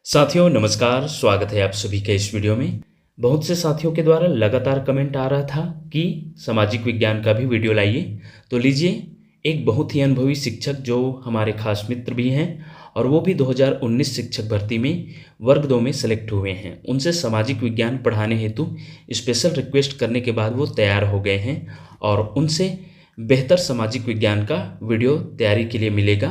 साथियों नमस्कार, स्वागत है आप सभी का इस वीडियो में। बहुत से साथियों के द्वारा लगातार कमेंट आ रहा था कि सामाजिक विज्ञान का भी वीडियो लाइए। तो लीजिए, एक बहुत ही अनुभवी शिक्षक जो हमारे खास मित्र भी हैं और वो भी 2019 शिक्षक भर्ती में वर्ग 2 में सेलेक्ट हुए हैं। उनसे सामाजिक विज्ञान पढ़ाने हेतु स्पेशल रिक्वेस्ट करने के बाद वो तैयार हो गए हैं और उनसे बेहतर सामाजिक विज्ञान का वीडियो तैयारी के लिए मिलेगा।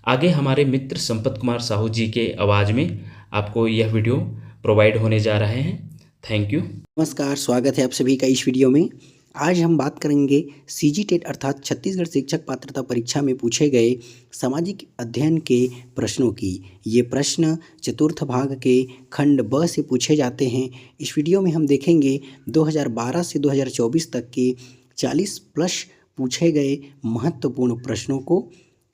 आगे हमारे मित्र संपत कुमार साहू जी के आवाज़ में आपको यह वीडियो प्रोवाइड होने जा रहे हैं। Thank you. नमस्कार, स्वागत है आप सभी का इस वीडियो में। आज हम बात करेंगे सीजी टेट अर्थात छत्तीसगढ़ शिक्षक पात्रता परीक्षा में पूछे गए सामाजिक अध्ययन के प्रश्नों की। ये प्रश्न चतुर्थ भाग के खंड ब से पूछे जाते हैं। इस वीडियो में हम देखेंगे 2012 से 2024 तक के 40 प्लस पूछे गए महत्वपूर्ण प्रश्नों को।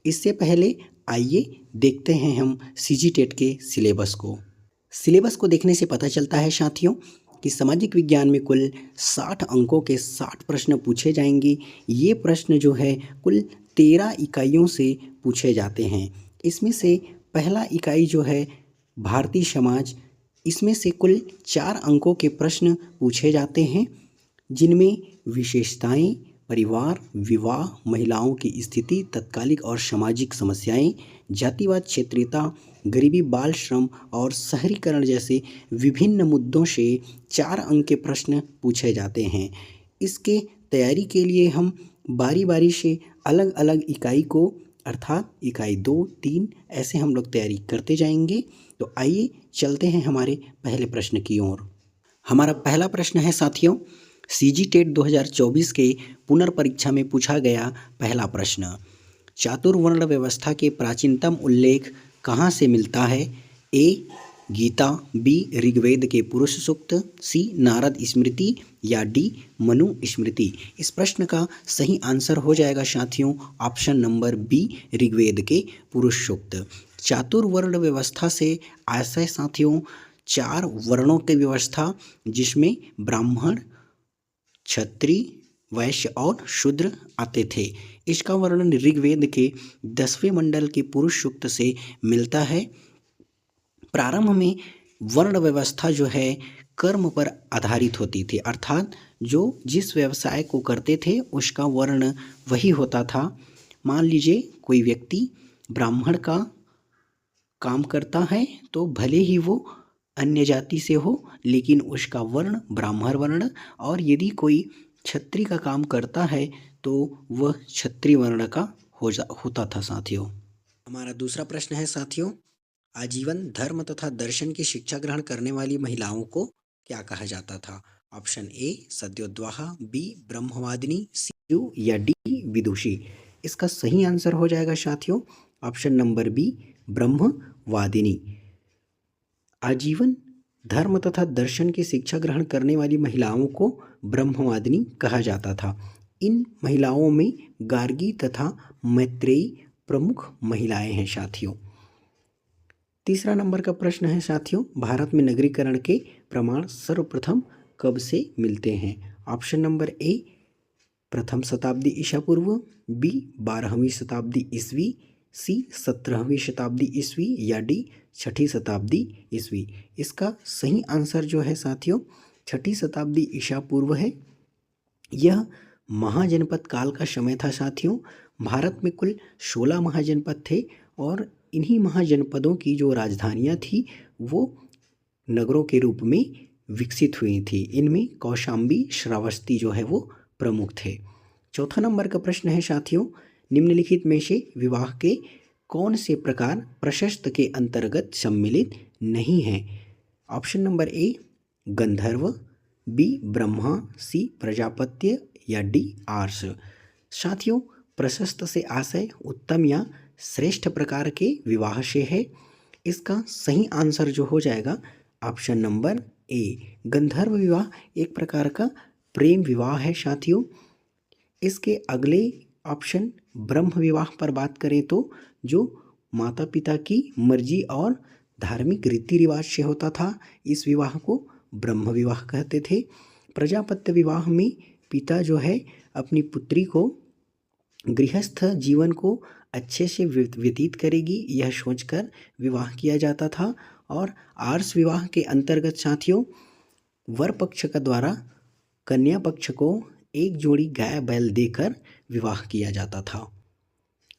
इससे पहले आइए देखते हैं हम सीजी टेट के सिलेबस को। सिलेबस को देखने से पता चलता है साथियों कि सामाजिक विज्ञान में कुल 60 अंकों के 60 प्रश्न पूछे जाएंगे। ये प्रश्न जो है कुल 13 इकाइयों से पूछे जाते हैं। इसमें से पहला इकाई जो है भारतीय समाज, इसमें से कुल 4 अंकों के प्रश्न पूछे जाते हैं, जिनमें विशेषताएं, परिवार, विवाह, महिलाओं की स्थिति, तत्कालिक और सामाजिक समस्याएं, जातिवाद, क्षेत्रीयता, गरीबी, बाल श्रम और शहरीकरण जैसे विभिन्न मुद्दों से 4 अंक के प्रश्न पूछे जाते हैं। इसके तैयारी के लिए हम बारी बारी से अलग अलग इकाई को अर्थात इकाई 2, 3 ऐसे हम लोग तैयारी करते जाएंगे। तो आइए चलते हैं हमारे पहले प्रश्न की ओर। हमारा पहला प्रश्न है साथियों, सीजी टेट 2024 के पुनर्परीक्षा में पूछा गया पहला प्रश्न, चातुर्वर्ण व्यवस्था के प्राचीनतम उल्लेख कहाँ से मिलता है? ए गीता, बी ऋग्वेद के पुरुष सूक्त, सी नारद स्मृति या डी मनु स्मृति। इस प्रश्न का सही आंसर हो जाएगा साथियों ऑप्शन नंबर बी ऋग्वेद के पुरुष सूक्त। चातुर्वर्ण व्यवस्था से आशय साथियों 4 वर्णों की व्यवस्था, जिसमें ब्राह्मण, क्षत्रिय, वैश्य और शूद्र आते थे। इसका वर्णन ऋग्वेद के 10वें मंडल के पुरुष सूक्त से मिलता है। प्रारंभ में वर्ण व्यवस्था जो है कर्म पर आधारित होती थी, अर्थात जो जिस व्यवसाय को करते थे उसका वर्ण वही होता था। मान लीजिए कोई व्यक्ति ब्राह्मण का काम करता है तो भले ही वो अन्य जाति से हो, लेकिन उसका वर्ण ब्राह्मण वर्ण, और यदि कोई क्षत्रिय का काम करता है तो वह क्षत्रिय वर्ण का होता था साथियों। हमारा दूसरा प्रश्न है साथियों, आजीवन धर्म तथा दर्शन की शिक्षा ग्रहण करने वाली महिलाओं को क्या कहा जाता था? ऑप्शन ए सद्योद्वाहा, बी ब्रह्मवादिनी, सी या डी विदुषी। इसका सही आंसर हो जाएगा साथियों ऑप्शन नंबर बी ब्रह्मवादिनी। आजीवन धर्म तथा दर्शन की शिक्षा ग्रहण करने वाली महिलाओं को ब्रह्मवादिनी कहा जाता था। इन महिलाओं में गार्गी तथा मैत्रेयी प्रमुख महिलाएं हैं साथियों। तीसरा नंबर का प्रश्न है साथियों, भारत में नगरीकरण के प्रमाण सर्वप्रथम कब से मिलते हैं? ऑप्शन नंबर ए प्रथम शताब्दी ईसा पूर्व, बी 12वीं शताब्दी ईस्वी, सी 17वीं शताब्दी ईस्वी या डी 6ठी शताब्दी ईस्वी। इसका सही आंसर जो है साथियों 6ठी शताब्दी ईसा पूर्व है। यह महाजनपद काल का समय था साथियों। भारत में कुल 16 महाजनपद थे और इन्हीं महाजनपदों की जो राजधानियाँ थी वो नगरों के रूप में विकसित हुई थी। इनमें कौशाम्बी, श्रावस्ती जो है वो प्रमुख थे। चौथा नंबर का प्रश्न है साथियों, निम्नलिखित में से विवाह के कौन से प्रकार प्रशस्त के अंतर्गत सम्मिलित नहीं है? ऑप्शन नंबर ए गंधर्व, बी ब्रह्मा, सी प्रजापत्य या डी आर्ष। साथियों प्रशस्त से आशय उत्तम या श्रेष्ठ प्रकार के विवाह से है। इसका सही आंसर जो हो जाएगा ऑप्शन नंबर ए गंधर्व विवाह एक प्रकार का प्रेम विवाह है साथियों। इसके अगले ऑप्शन ब्रह्म विवाह पर बात करें तो जो माता पिता की मर्जी और धार्मिक रीति रिवाज से होता था, इस विवाह को ब्रह्म विवाह कहते थे। प्रजापत्य विवाह में पिता जो है अपनी पुत्री को गृहस्थ जीवन को अच्छे से व्यतीत करेगी यह सोचकर विवाह किया जाता था। और आर्ष विवाह के अंतर्गत साथियों वर पक्ष का द्वारा कन्या पक्ष को एक जोड़ी गाय बैल देकर विवाह किया जाता था।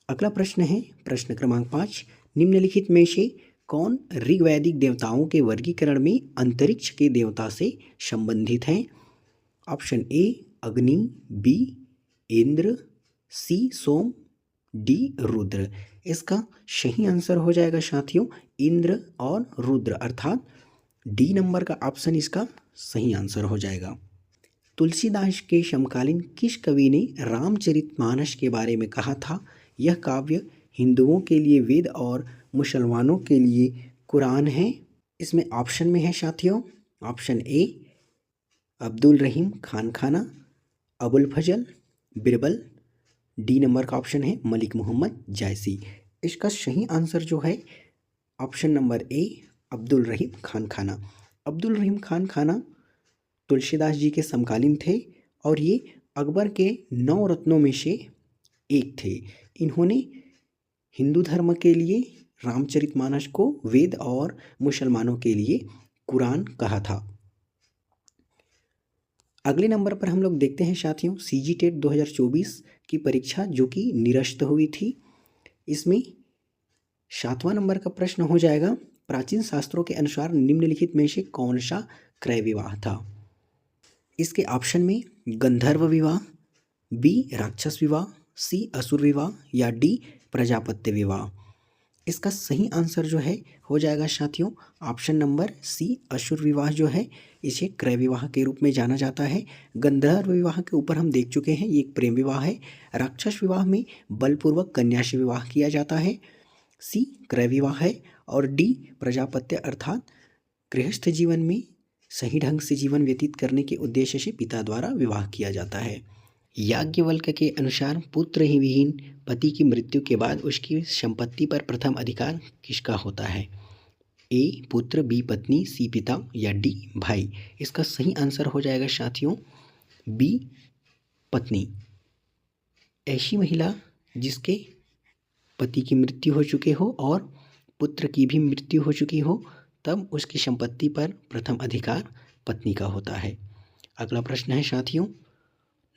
अगला प्रश्न है प्रश्न क्रमांक 5, निम्नलिखित में से कौन ऋग्वैदिक देवताओं के वर्गीकरण में अंतरिक्ष के देवता से संबंधित हैं? ऑप्शन ए अग्नि, बी इंद्र, सी सोम, डी रुद्र। इसका सही आंसर हो जाएगा साथियों इंद्र और रुद्र, अर्थात डी नंबर का ऑप्शन इसका सही आंसर हो जाएगा। तुलसीदास के समकालीन किस कवि ने रामचरितमानस के बारे में कहा था? यह काव्य हिंदुओं के लिए वेद और मुसलमानों के लिए कुरान है। इसमें ऑप्शन में है साथियों, ऑप्शन ए अब्दुल रहीम खान खाना, अबुल फजल, बिरबल, डी नंबर का ऑप्शन है मलिक मोहम्मद जायसी। इसका सही आंसर जो है ऑप्शन नंबर ए अब्दुल रहीम खान खाना। अब्दुल रहीम खान खाना तुलसीदास जी के समकालीन थे और ये अकबर के 9 रत्नों में से एक थे। इन्होंने हिंदू धर्म के लिए रामचरितमानस को वेद और मुसलमानों के लिए कुरान कहा था। अगले नंबर पर हम लोग देखते हैं साथियों सीजी टेट 2024 की परीक्षा जो कि निरस्त हुई थी। इसमें 7वां नंबर का प्रश्न हो जाएगा, प्राचीन शास्त्रों के अनुसार निम्नलिखित में से कौन सा क्रय विवाह था? इसके ऑप्शन में गंधर्व विवाह, बी राक्षस विवाह, सी असुर विवाह या डी प्रजापत्य विवाह। इसका सही आंसर जो है हो जाएगा साथियों ऑप्शन नंबर सी असुर विवाह जो है इसे क्रय विवाह के रूप में जाना जाता है। गंधर्व विवाह के ऊपर हम देख चुके हैं, ये एक प्रेम विवाह है। राक्षस विवाह में बलपूर्वक कन्या से विवाह किया जाता है। सी क्रय विवाह है और डी प्रजापत्य अर्थात गृहस्थ जीवन में सही ढंग से जीवन व्यतीत करने के उद्देश्य से पिता द्वारा विवाह किया जाता है। याज्ञवल्क्य के अनुसार पुत्र ही विहीन पति की मृत्यु के बाद उसकी संपत्ति पर प्रथम अधिकार किसका होता है? ए पुत्र, बी पत्नी, सी पिता या डी भाई। इसका सही आंसर हो जाएगा साथियों बी पत्नी। ऐसी महिला जिसके पति की मृत्यु हो चुकी हो और पुत्र की भी मृत्यु हो चुकी हो तब उसकी संपत्ति पर प्रथम अधिकार पत्नी का होता है। अगला प्रश्न है साथियों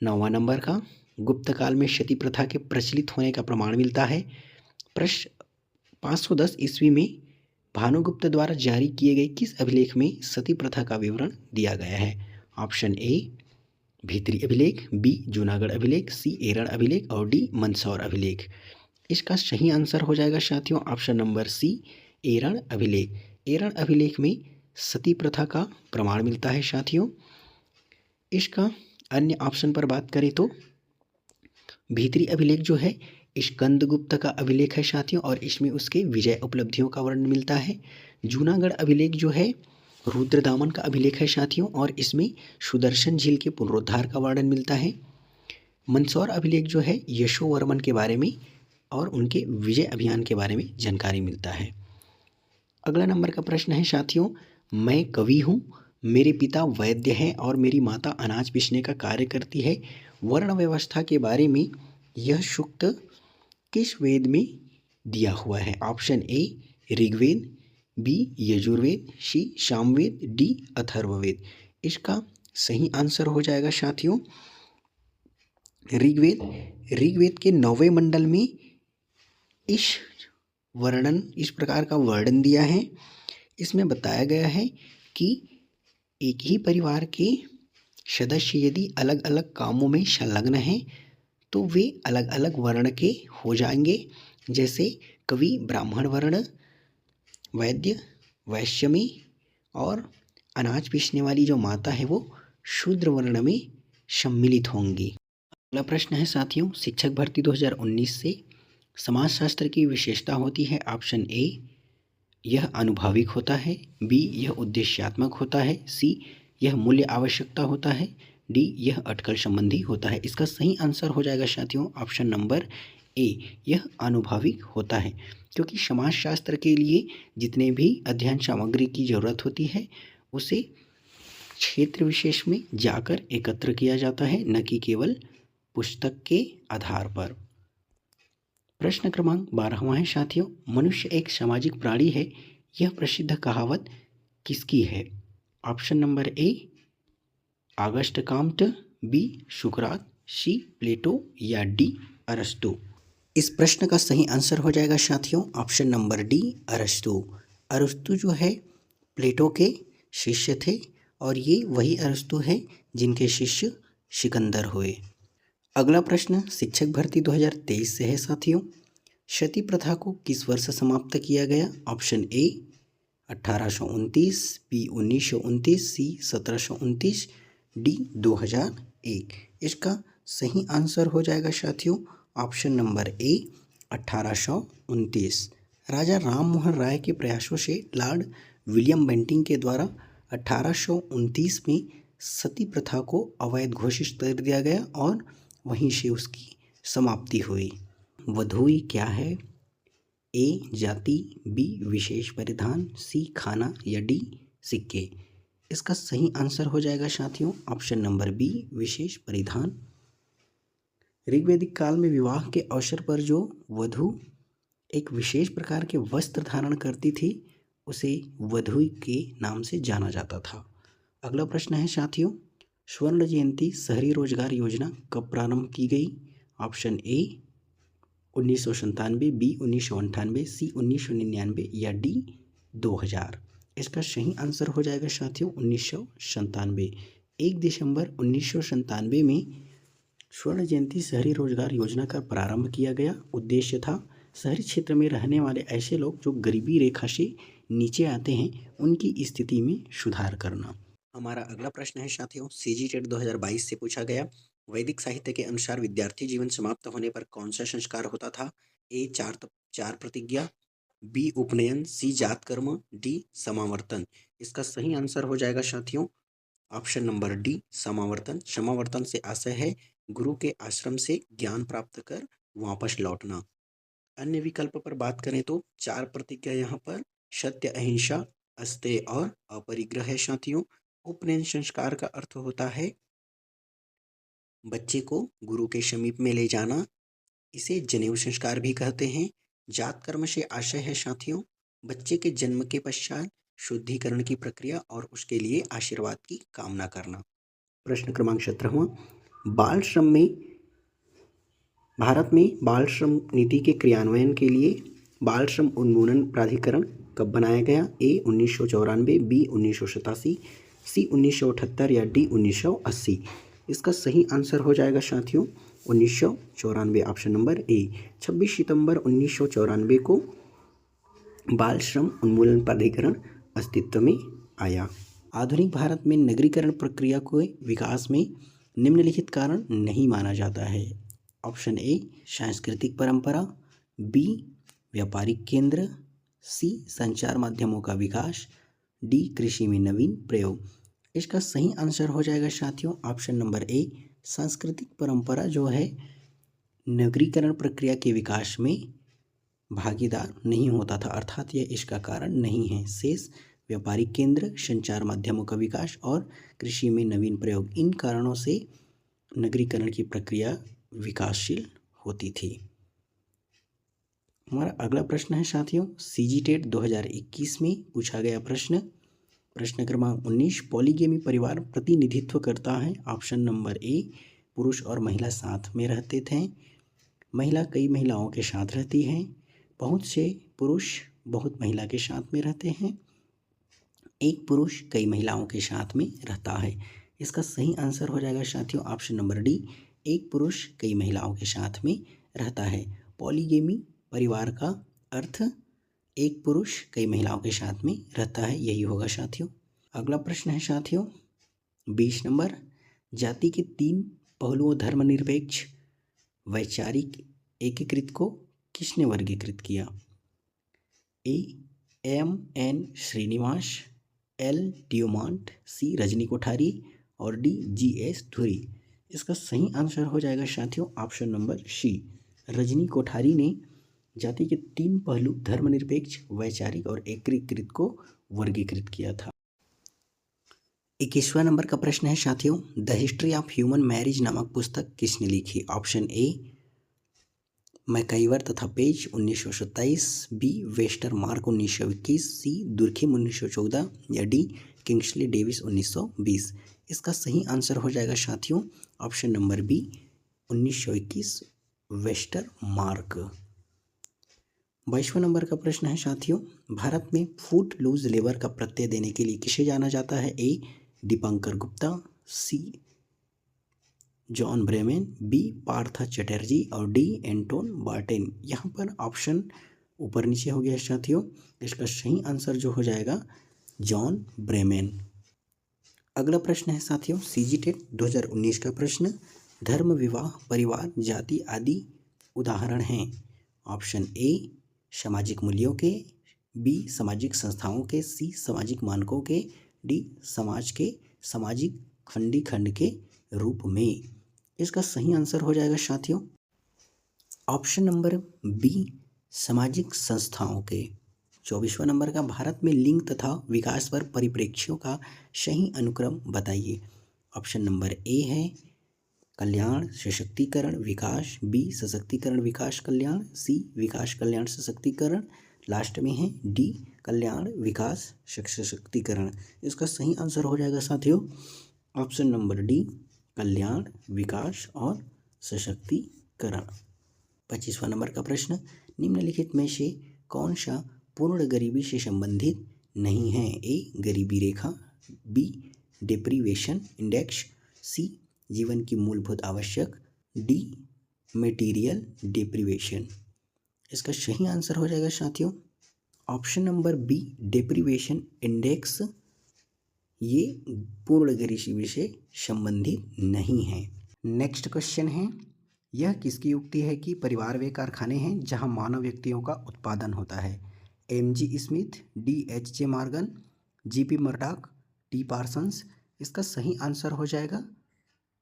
9वां नंबर का, गुप्त काल में सती प्रथा के प्रचलित होने का प्रमाण मिलता है। प्रश्न 510 ईस्वी में भानुगुप्त द्वारा जारी किए गए किस अभिलेख में सती प्रथा का विवरण दिया गया है? ऑप्शन ए भीतरी अभिलेख, बी जूनागढ़ अभिलेख, सी एरण अभिलेख और डी मंदसौर अभिलेख। इसका सही आंसर हो जाएगा साथियों ऑप्शन नंबर सी एरण अभिलेख। एरण अभिलेख में सती प्रथा का प्रमाण मिलता है साथियों। इसका अन्य ऑप्शन पर बात करें तो भीतरी अभिलेख जो है स्कंदगुप्त का अभिलेख है साथियों और इसमें उसके विजय उपलब्धियों का वर्णन मिलता है। जूनागढ़ अभिलेख जो है रुद्रदामन का अभिलेख है साथियों और इसमें सुदर्शन झील के पुनरुद्धार का वर्णन मिलता है। मंदसौर अभिलेख जो है यशोवर्मन के बारे में और उनके विजय अभियान के बारे में जानकारी मिलता है। अगला नंबर का प्रश्न है साथियों, मैं कवि हूँ, मेरे पिता वैद्य हैं और मेरी माता अनाज पीसने का कार्य करती है। वर्ण व्यवस्था के बारे में यह सूक्त किस वेद में दिया हुआ है? Option A Rigveda, B Yajurveda, C Samaveda, D Atharvaveda. इसका सही आंसर हो जाएगा साथियों ऋग्वेद। ऋग्वेद के 9वें मंडल में इस प्रकार का वर्णन दिया है। इसमें बताया गया है कि एक ही परिवार के सदस्य यदि अलग अलग कामों में संलग्न हैं तो वे अलग अलग वर्ण के हो जाएंगे। जैसे कवि ब्राह्मण वर्ण, वैद्य वैश्य में और अनाज पीसने वाली जो माता है वो शूद्र वर्ण में सम्मिलित होंगी। अगला प्रश्न है साथियों, शिक्षक भर्ती 2019 से समाजशास्त्र की विशेषता होती है। ऑप्शन ए यह अनुभाविक होता है, बी यह उद्देश्यात्मक होता है, सी यह मूल्य आवश्यकता होता है, डी यह अटकल संबंधी होता है। इसका सही आंसर हो जाएगा साथियों ऑप्शन नंबर ए यह अनुभाविक होता है, क्योंकि समाजशास्त्र के लिए जितने भी अध्ययन सामग्री की ज़रूरत होती है उसे क्षेत्र विशेष में जाकर एकत्र किया जाता है, न कि केवल पुस्तक के आधार पर। प्रश्न क्रमांक 12वां है साथियों, मनुष्य एक सामाजिक प्राणी है, यह प्रसिद्ध कहावत किसकी है? Option number A Auguste Comte, B सुकरात, सी प्लेटो या डी अरस्तु। इस प्रश्न का सही आंसर हो जाएगा साथियों ऑप्शन नंबर डी अरस्तु। अरस्तु जो है प्लेटो के शिष्य थे और ये वही अरस्तु है जिनके शिष्य सिकंदर हुए। अगला प्रश्न शिक्षक भर्ती 2023 से है साथियों। सती प्रथा को किस वर्ष समाप्त किया गया? Option A 1829, B 1929, C 1729, D 2001। इसका सही आंसर हो जाएगा साथियों option number A 1829। Raja Ram Mohan Roy के प्रयासों से लॉर्ड विलियम बेंटिंक के द्वारा 1829 में सती प्रथा को अवैध घोषित कर दिया गया और वहीं से उसकी समाप्ति हुई। वधूई क्या है? ए जाति, बी विशेष परिधान, सी खाना या डी सिक्के। इसका सही आंसर हो जाएगा साथियों ऑप्शन नंबर बी विशेष परिधान। ऋग्वैदिक काल में विवाह के अवसर पर जो वधू एक विशेष प्रकार के वस्त्र धारण करती थी उसे वधूई के नाम से जाना जाता था। अगला प्रश्न है साथियों, स्वर्ण जयंती शहरी रोजगार योजना कब प्रारंभ की गई? ऑप्शन ए 1997, बी 1998, सी 1999 या डी 2000। इसका सही आंसर हो जाएगा साथियों 1997। 1 दिसंबर 1997 में स्वर्ण जयंती शहरी रोजगार योजना का प्रारंभ किया गया। उद्देश्य था शहरी क्षेत्र में रहने वाले ऐसे लोग जो गरीबी रेखा से नीचे आते हैं उनकी स्थिति में सुधार करना। हमारा अगला प्रश्न है साथियों सीजी टेट 2022 से पूछा गया। वैदिक साहित्य के अनुसार विद्यार्थी जीवन समाप्त होने पर कौन सा संस्कार होता था? ए चार प्रतिज्ञा, बी उपनयन, सी जात कर्म, डी समावर्तन। इसका सही आंसर हो जाएगा साथियों ऑप्शन नंबर डी समावर्तन। समावर्तन से आशय है गुरु के आश्रम से ज्ञान प्राप्त कर वापस लौटना। अन्य विकल्प पर बात करें तो 4 प्रतिज्ञा यहाँ पर सत्य, अहिंसा, अस्तेय और अपरिग्रह है साथियों। उपनयन संस्कार का अर्थ होता है बच्चे को गुरु के समीप में ले जाना, इसे जनेऊ संस्कार भी कहते हैं। जात कर्म से आशय है साथियों बच्चे के जन्म के पश्चात शुद्धिकरण की प्रक्रिया और उसके लिए आशीर्वाद की कामना करना। प्रश्न क्रमांक 17वां, बाल श्रम में भारत में बाल श्रम नीति के क्रियान्वयन के लिए बाल श्रम उन्मूलन प्राधिकरण कब बनाया गया? ए 1994, बी 1987, सी 1978 या डी 1980। इसका सही आंसर हो जाएगा साथियों 1994 ऑप्शन नंबर ए। 26 सितंबर 1994 को बाल श्रम उन्मूलन प्राधिकरण अस्तित्व में आया। आधुनिक भारत में नगरीकरण प्रक्रिया के विकास में निम्नलिखित कारण नहीं माना जाता है। ऑप्शन ए सांस्कृतिक परंपरा, बी व्यापारिक केंद्र, सी संचार माध्यमों का विकास, डी कृषि में नवीन प्रयोग। इसका सही आंसर हो जाएगा साथियों ऑप्शन नंबर ए सांस्कृतिक परंपरा जो है नगरीकरण प्रक्रिया के विकास में भागीदार नहीं होता था, अर्थात यह इसका कारण नहीं है। शेष व्यापारिक केंद्र, संचार माध्यमों का विकास और कृषि में नवीन प्रयोग, इन कारणों से नगरीकरण की प्रक्रिया विकासशील होती थी। हमारा अगला प्रश्न है साथियों सीजी टेट 2021 में पूछा गया प्रश्न क्रमांक 19, पॉलीगेमी परिवार प्रतिनिधित्व करता है। ऑप्शन नंबर ए पुरुष और महिला साथ में रहते थे, महिला कई महिलाओं के साथ रहती है, बहुत से पुरुष बहुत महिला के साथ में रहते हैं, एक पुरुष कई महिलाओं के साथ में रहता है। इसका सही आंसर हो जाएगा साथियों ऑप्शन नंबर डी, एक पुरुष कई महिलाओं के साथ में रहता है। पॉलीगेमी परिवार का अर्थ एक पुरुष कई महिलाओं के साथ में रहता है, यही होगा साथियों। अगला प्रश्न है साथियों 20 नंबर, जाति के 3 पहलुओं धर्मनिरपेक्ष वैचारिक एकीकृत को किसने वर्गीकृत किया? A M N Srinivas, L Dumont, C Rajni Kothari और डी जी एस धुरी। इसका सही आंसर हो जाएगा साथियों option number C, Rajni Kothari ने जाति के 3 पहलू धर्मनिरपेक्ष वैचारिक और एकीकृत को वर्गीकृत किया था। 21वां नंबर का प्रश्न है साथियों, the history of human marriage नामक पुस्तक किसने लिखी? ऑप्शन ए मैकाइवर तथा पेज 1927, बी वेस्टर मार्क 1921, सी दुर्खिम 1914 या डी किंग्सले डेविस 1920। इसका सही आंसर हो जाएगा साथियों option number B 1921 Westermarck. 22वां नंबर का प्रश्न है साथियों, भारत में फूट लूज लेबर का प्रत्यय देने के लिए किसे जाना जाता है? A Dipankar Gupta, C John Breman, B Partha Chatterjee और डी एंटोन बार्टेन। यहाँ पर ऑप्शन ऊपर नीचे हो गया साथियों, इसका सही आंसर जो हो जाएगा जॉन ब्रेमेन। अगला प्रश्न है साथियों सीजीटेट 2019 का प्रश्न, धर्म विवाह परिवार जाति आदि उदाहरण हैं। ऑप्शन ए सामाजिक मूल्यों के, बी सामाजिक संस्थाओं के, सी सामाजिक मानकों के, डी समाज के सामाजिक खंड के रूप में। इसका सही आंसर हो जाएगा साथियों ऑप्शन नंबर बी सामाजिक संस्थाओं के। 24वां नंबर का, भारत में लिंग तथा विकास पर परिप्रेक्ष्यों का सही अनुक्रम बताइए। ऑप्शन नंबर ए है कल्याण सशक्तिकरण विकास, बी सशक्तिकरण विकास कल्याण, सी विकास कल्याण सशक्तिकरण, लास्ट में है डी कल्याण विकास सशक्तिकरण। इसका सही आंसर हो जाएगा साथियों ऑप्शन नंबर डी कल्याण विकास और सशक्तिकरण। 25वां नंबर का प्रश्न, निम्नलिखित में से कौन सा पूर्ण गरीबी से संबंधित नहीं है? ए गरीबी रेखा, बी डिप्रीवेशन इंडेक्स, सी जीवन की मूलभूत आवश्यक, डी मटेरियल डिप्रीवेशन। इसका सही आंसर हो जाएगा साथियों option number B deprivation index, ये पूर्ण गरीबी से संबंधित नहीं है। नेक्स्ट क्वेश्चन है, यह किसकी युक्ति है कि परिवार वे कारखाने हैं जहां मानव व्यक्तियों का उत्पादन होता है? M G Smith, D H J Morgan, G P Murdock, T Parsons. इसका सही आंसर हो जाएगा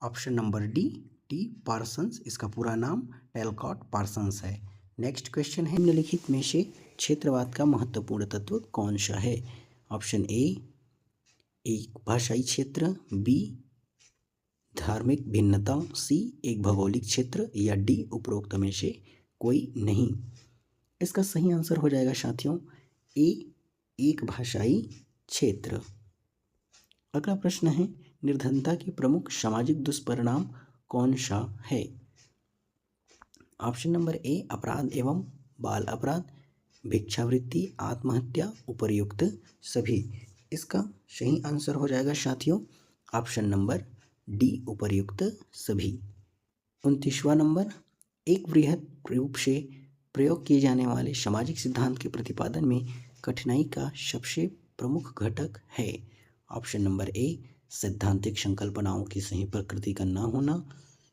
option number D T Parsons. इसका पूरा नाम टेलकॉट पार्सन्स है। नेक्स्ट क्वेश्चन है, निम्नलिखित में से क्षेत्रवाद का महत्वपूर्ण तत्व कौन सा है? ऑप्शन ए एक भाषाई क्षेत्र, बी धार्मिक भिन्नता, सी एक भौगोलिक क्षेत्र या डी उपरोक्त में से कोई नहीं। इसका सही आंसर हो जाएगा साथियों ए एक भाषाई क्षेत्र। अगला प्रश्न है, निर्धनता के प्रमुख सामाजिक दुष्परिणाम कौन सा है? ऑप्शन नंबर ए अपराध एवं बाल अपराध, भिक्षावृत्ति, आत्महत्या, उपर्युक्त सभी। इसका सही आंसर हो जाएगा साथियों ऑप्शन नंबर डी उपर्युक्त सभी। 29वां नंबर, एक वृहद रूप से प्रयोग किए जाने वाले सामाजिक सिद्धांत के प्रतिपादन में कठिनाई का सबसे प्रमुख घटक है। ऑप्शन नंबर ए सैद्धांतिक संकल्पनाओं की सही प्रकृति का न होना,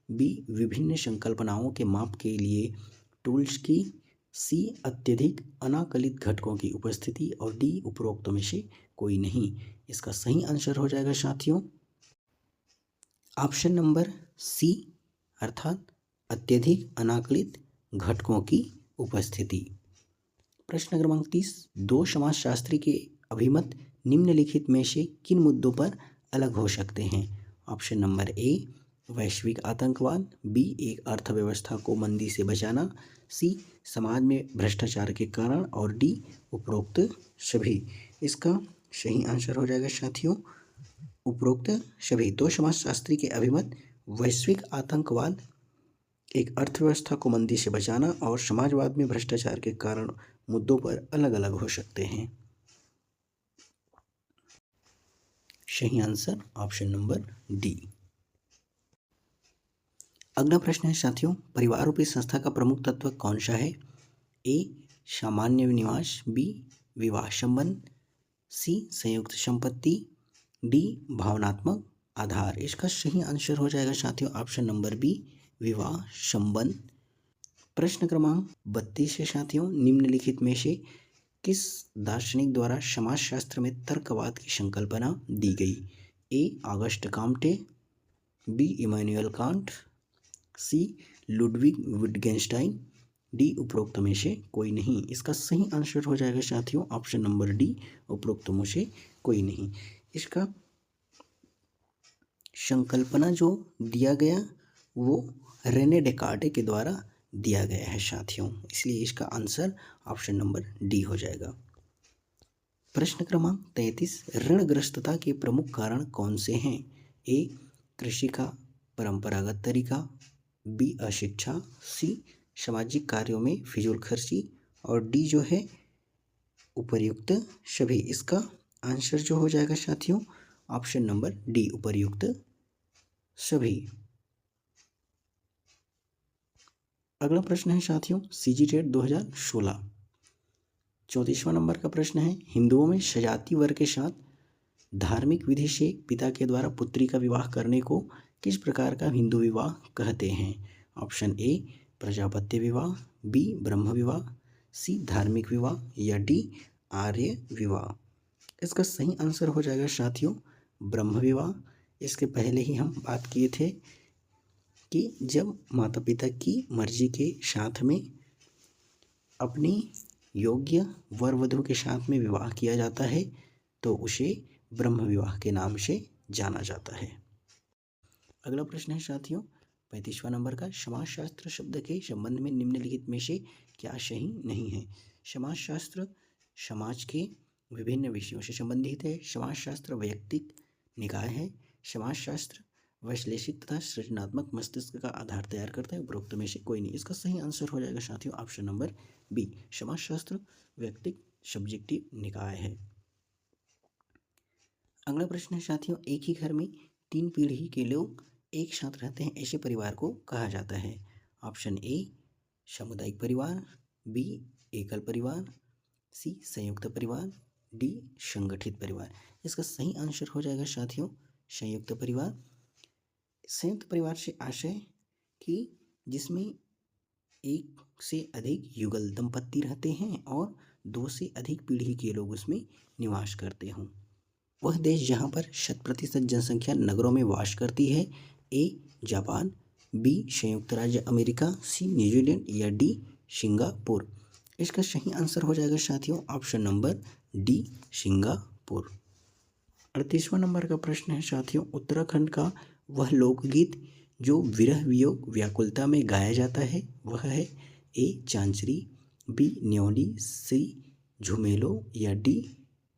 बी विभिन्न संकल्पनाओं के माप के लिए टूल्स की, सी अत्यधिक अनाकलित घटकों की उपस्थिति और डी उपरोक्त में से कोई नहीं। इसका सही आंसर हो जाएगा साथियों ऑप्शन नंबर सी अर्थात अत्यधिक अनाकलित घटकों की उपस्थिति। प्रश्न क्रमांक 30, दो समाजशास्त्री के अभिमत निम्नलिखित में से किन मुद्दों पर अलग हो सकते हैं? ऑप्शन नंबर ए वैश्विक आतंकवाद, बी एक अर्थव्यवस्था को मंदी से बचाना, सी समाज में भ्रष्टाचार के कारण और डी उपरोक्त सभी। इसका सही आंसर हो जाएगा साथियों उपरोक्त सभी। दो समाजशास्त्री के अभिमत वैश्विक आतंकवाद, एक अर्थव्यवस्था को मंदी से बचाना और समाजवाद में भ्रष्टाचार के कारण मुद्दों पर अलग अलग हो सकते हैं। सही आंसर ऑप्शन नंबर डी। अगला प्रश्न है साथियों, परिवार रूपी संस्था का प्रमुख तत्व कौन सा है? ए सामान्य निवास, बी विवाह संबंध, सी संयुक्त संपत्ति, डी भावनात्मक आधार। इसका सही आंसर हो जाएगा साथियों ऑप्शन नंबर बी विवाह संबंध। प्रश्न क्रमांक 32 है साथियों, निम्नलिखित में से किस दार्शनिक द्वारा समाजशास्त्र में तर्कवाद की संकल्पना दी गई? A August Comte, B Immanuel Kant, C Ludwig Wittgenstein, D उपरोक्त में से कोई नहीं। इसका सही आंसर हो जाएगा साथियों ऑप्शन नंबर डी उपरोक्त में से कोई नहीं। इसका संकल्पना जो दिया गया वो रेने डेकार्टे के द्वारा दिया गया है साथियों, इसलिए इसका आंसर ऑप्शन नंबर डी हो जाएगा। प्रश्न क्रमांक 33, ऋणग्रस्तता के प्रमुख कारण कौन से हैं? ए कृषि का परंपरागत तरीका, बी अशिक्षा, सी सामाजिक कार्यों में फिजूल खर्ची और डी जो है उपर्युक्त सभी। इसका आंसर जो हो जाएगा साथियों ऑप्शन नंबर डी उपर्युक्त सभी। अगला प्रश्न है साथियों सीजीटेट 2016, 34वां नंबर का प्रश्न है, हिंदुओं में सजाती वर के साथ धार्मिक विधि से पिता के द्वारा पुत्री का विवाह करने को किस प्रकार का हिंदू विवाह कहते हैं? ऑप्शन ए प्रजापत्य विवाह, बी ब्रह्म विवाह, सी धार्मिक विवाह या डी आर्य विवाह। इसका सही आंसर हो जाएगा साथियों ब्रह्म विवाह। इसके पहले ही हम बात किए थे कि जब माता पिता की मर्जी के साथ में अपनी योग्य वर वधू के साथ में विवाह किया जाता है तो उसे ब्रह्म विवाह के नाम से जाना जाता है। अगला प्रश्न है साथियों 35वां नंबर का, समाजशास्त्र शब्द के संबंध में निम्नलिखित में से क्या सही नहीं है? समाजशास्त्र समाज के विभिन्न विषयों से संबंधित है, समाजशास्त्र वैयक्तिक निकाय है, समाजशास्त्र वैश्लेषिक तथा सृजनात्मक मस्तिष्क का आधार तैयार करता है, उपरोक्त में से कोई नहीं। इसका सही आंसर हो जाएगा साथियों ऑप्शन नंबर बी, समाजशास्त्र वैयक्तिक सब्जेक्टिव निकाय है। अगला प्रश्न है साथियों, एक ही घर में 3 पीढ़ी के लोग एक साथ रहते हैं, ऐसे परिवार को कहा जाता है? ऑप्शन ए सामुदायिक परिवार, बी एकल परिवार, सी संयुक्त परिवार, डी संगठित परिवार। इसका सही आंसर हो जाएगा साथियों संयुक्त परिवार। संयुक्त परिवार से आशय कि जिसमें एक से अधिक युगल दंपत्ति रहते हैं और 2 से अधिक पीढ़ी के लोग उसमें निवास करते हों। वह देश जहाँ पर 100% जनसंख्या नगरों में वास करती है, ए जापान, बी संयुक्त राज्य अमेरिका, सी न्यूजीलैंड या डी सिंगापुर। इसका सही आंसर हो जाएगा साथियों ऑप्शन नंबर डी सिंगापुर। 38वां नंबर का प्रश्न है साथियों, उत्तराखंड का वह लोकगीत जो विरह वियोग व्याकुलता में गाया जाता है वह है? ए चांचरी, बी न्योली, सी झुमेलो या डी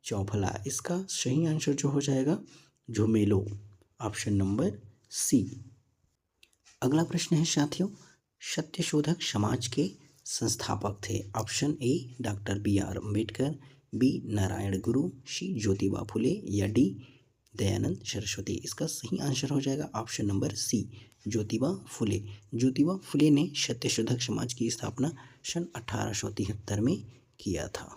चौफला। इसका सही आंसर जो हो जाएगा झुमेलो ऑप्शन नंबर सी। अगला प्रश्न है साथियों, सत्यशोधक समाज के संस्थापक थे? Option A doctor B R. Ambedkar, B Narayan Guru, C Jyotiba Phule या डी दयानंद सरस्वती। इसका सही आंसर हो जाएगा ऑप्शन नंबर सी ज्योतिबा फुले। ज्योतिबा फुले ने सत्यशोधक समाज की स्थापना सन 1873 में किया था।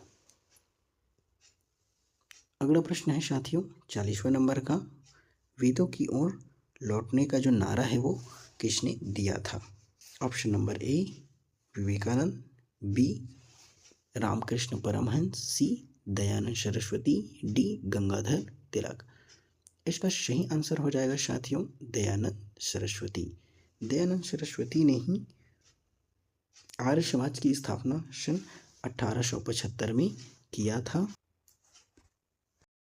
अगला प्रश्न है साथियों 40वां नंबर का, वेदों की ओर लौटने का जो नारा है वो किसने दिया था? Option number A Vivekananda, B Ramakrishna Paramhansa, C Dayanand Saraswati, D Gangadhar Tilak. इसका सही आंसर हो जाएगा साथियों दयानंद सरस्वती। दयानंद सरस्वती ने ही आर्य समाज की स्थापना सन 1875 में किया था।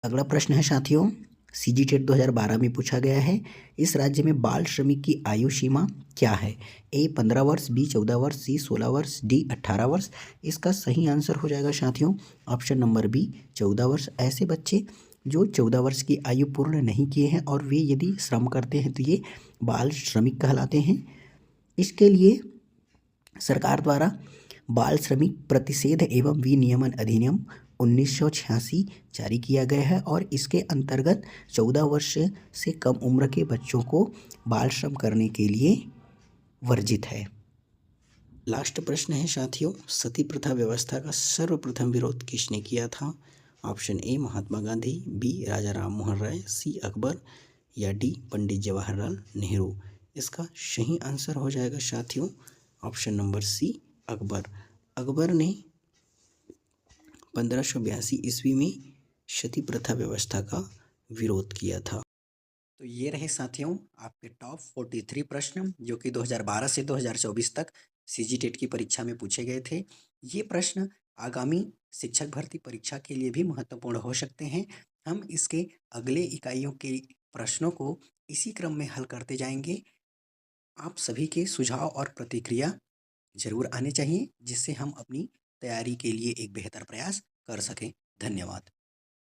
अगला प्रश्न है साथियों सीजीटेट 2012 में पूछा गया है, इस राज्य में बाल श्रमिक की आयु सीमा क्या है? ए 15 वर्ष, बी 14 वर्ष, सी 16 वर्ष, डी 18 वर्ष। इसका सही आंसर हो जाएगा साथियों ऑप्शन नंबर बी 14 वर्ष। ऐसे बच्चे जो 14 वर्ष की आयु पूर्ण नहीं किए हैं और वे यदि श्रम करते हैं तो ये बाल श्रमिक कहलाते हैं। इसके लिए सरकार द्वारा बाल श्रमिक प्रतिषेध एवं विनियमन अधिनियम 1986 जारी किया गया है और इसके अंतर्गत 14 वर्ष से कम उम्र के बच्चों को बाल श्रम करने के लिए वर्जित है। लास्ट प्रश्न है साथियों, सती प्रथा व्यवस्था का सर्वप्रथम विरोध किसने किया था? Option A Mahatma Gandhi, B Raja Ram Mohan Roy, C Akbar या डी पंडित जवाहरलाल नेहरू। इसका सही आंसर हो जाएगा साथियों option number C Akbar. Akbar ने 1582 ईस्वी में सती प्रथा व्यवस्था का विरोध किया था। तो ये रहे साथियों आपके टॉप 43 प्रश्न जो कि 2012 से 2024 तक सीजीटेट की परीक्षा में पूछे गए थे। ये प्रश्न आगामी शिक्षक भर्ती परीक्षा के लिए भी महत्वपूर्ण हो सकते हैं। हम इसके अगले इकाइयों के प्रश्नों को इसी क्रम में हल करते जाएंगे। आप सभी के सुझाव और प्रतिक्रिया ज़रूर आने चाहिए, जिससे हम अपनी तैयारी के लिए एक बेहतर प्रयास कर सकें। धन्यवाद।